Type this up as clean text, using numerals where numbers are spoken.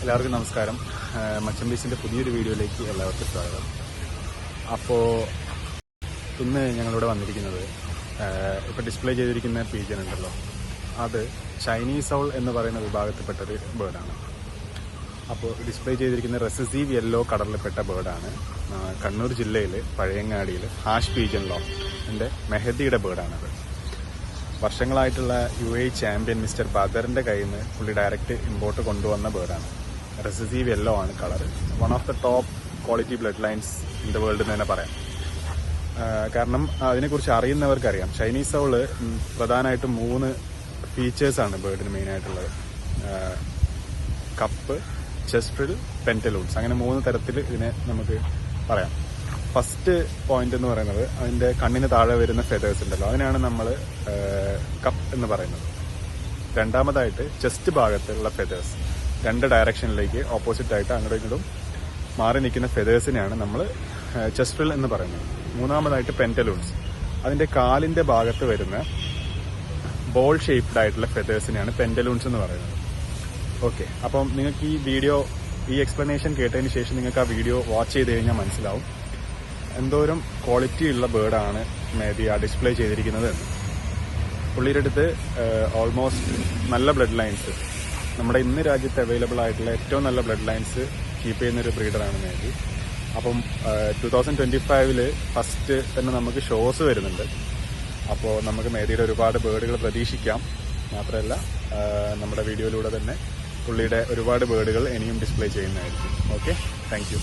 എല്ലാവർക്കും നമസ്കാരം. മച്ചംബീസിൻ്റെ പുതിയൊരു വീഡിയോയിലേക്ക് എല്ലാവർക്കും സ്വാഗതം. അപ്പോൾ ഇന്ന് ഞങ്ങളിവിടെ വന്നിരിക്കുന്നത് ഇപ്പോൾ ഡിസ്പ്ലേ ചെയ്തിരിക്കുന്ന പീജൻ ഉണ്ടല്ലോ, അത് ചൈനീസ് ഔൾ എന്ന് പറയുന്ന വിഭാഗത്തിൽപ്പെട്ടൊരു ബേർഡാണ്. അപ്പോൾ ഡിസ്പ്ലേ ചെയ്തിരിക്കുന്ന റെസസീവ് യെല്ലോ കളറിൽപ്പെട്ട ബേർഡാണ്. കണ്ണൂർ ജില്ലയിൽ പഴയങ്ങാടിയിൽ ഹാഷ് പീജൻ ലോഫ്റ്റിൻ്റെ മെഹദിയുടെ ബേർഡാണത്. വർഷങ്ങളായിട്ടുള്ള UAE ചാമ്പ്യൻ മിസ്റ്റർ ബദറിൻ്റെ കയ്യിൽ നിന്ന് പുള്ളി ഡയറക്റ്റ് ഇമ്പോർട്ട് കൊണ്ടുവന്ന ബേർഡാണ്. റെസസീവ് യെല്ലോ ആണ് colour. One of the top quality blood lines in the world എന്ന് തന്നെ പറയാം. കാരണം അതിനെക്കുറിച്ച് അറിയുന്നവർക്കറിയാം. ചൈനീസ് ഔള് പ്രധാനമായിട്ടും 3 ഫീച്ചേഴ്സാണ് ബേർഡിന് മെയിനായിട്ടുള്ളത്: കപ്പ്, ചെസ്ട്രിൽ, പെന്റലൂൺസ്. അങ്ങനെ 3 തരത്തിൽ ഇതിനെ നമുക്ക് പറയാം. ഫസ്റ്റ് പോയിന്റ് എന്ന് പറയുന്നത് അതിൻ്റെ കണ്ണിന് താഴെ വരുന്ന ഫെതേഴ്സ് ഉണ്ടല്ലോ, അതിനാണ് നമ്മൾ കപ്പ് എന്ന് പറയുന്നത്. രണ്ടാമതായിട്ട് ചെസ്റ്റ് ഭാഗത്തുള്ള ഫെതേഴ്സ്, 2 ഡയറക്ഷനിലേക്ക് ഓപ്പോസിറ്റായിട്ട് അങ്ങോട്ടും ഇങ്ങോട്ടും മാറി നിൽക്കുന്ന ഫെതേഴ്സിനെയാണ് നമ്മൾ ചെസ്ട്രിൽ എന്ന് പറയുന്നത്. മൂന്നാമതായിട്ട് പെന്റലൂൺസ്, അതിൻ്റെ കാലിൻ്റെ ഭാഗത്ത് വരുന്ന ബോൾ ഷേപ്ഡ് ആയിട്ടുള്ള ഫെതേഴ്സിനെയാണ് പെന്റലൂൺസ് എന്ന് പറയുന്നത്. ഓക്കെ, അപ്പം നിങ്ങൾക്ക് ഈ എക്സ്പ്ലനേഷൻ കേട്ടതിന് ശേഷം നിങ്ങൾക്ക് ആ വീഡിയോ വാച്ച് ചെയ്ത് കഴിഞ്ഞാൽ മനസ്സിലാവും എന്തോരം ക്വാളിറ്റി ഉള്ള ബേർഡാണ് മേബി ആ ഡിസ്പ്ലേ ചെയ്തിരിക്കുന്നത് എന്ന്. പുള്ളിയുടെ അടുത്ത് ഓൾമോസ്റ്റ് നല്ല ബ്ലഡ് ലൈൻസ്, നമ്മുടെ ഇന്ന് രാജ്യത്ത് അവൈലബിൾ ആയിട്ടുള്ള ഏറ്റവും നല്ല ബ്ലഡ് ലൈൻസ് കീപ്പ് ചെയ്യുന്നൊരു ബ്രീഡറാണ് മേബി. അപ്പം 2025 ഫസ്റ്റ് തന്നെ നമുക്ക് ഷോസ് വരുന്നുണ്ട്. അപ്പോൾ നമുക്ക് മേബിയുടെ ഒരുപാട് ബേർഡുകൾ പ്രതീക്ഷിക്കാം. മാത്രമല്ല നമ്മുടെ വീഡിയോയിലൂടെ തന്നെ പുള്ളിയുടെ ഒരുപാട് ബേർഡുകൾ ഇനിയും ഡിസ്പ്ലേ ചെയ്യുന്നതായിരിക്കും. Okay, thank you.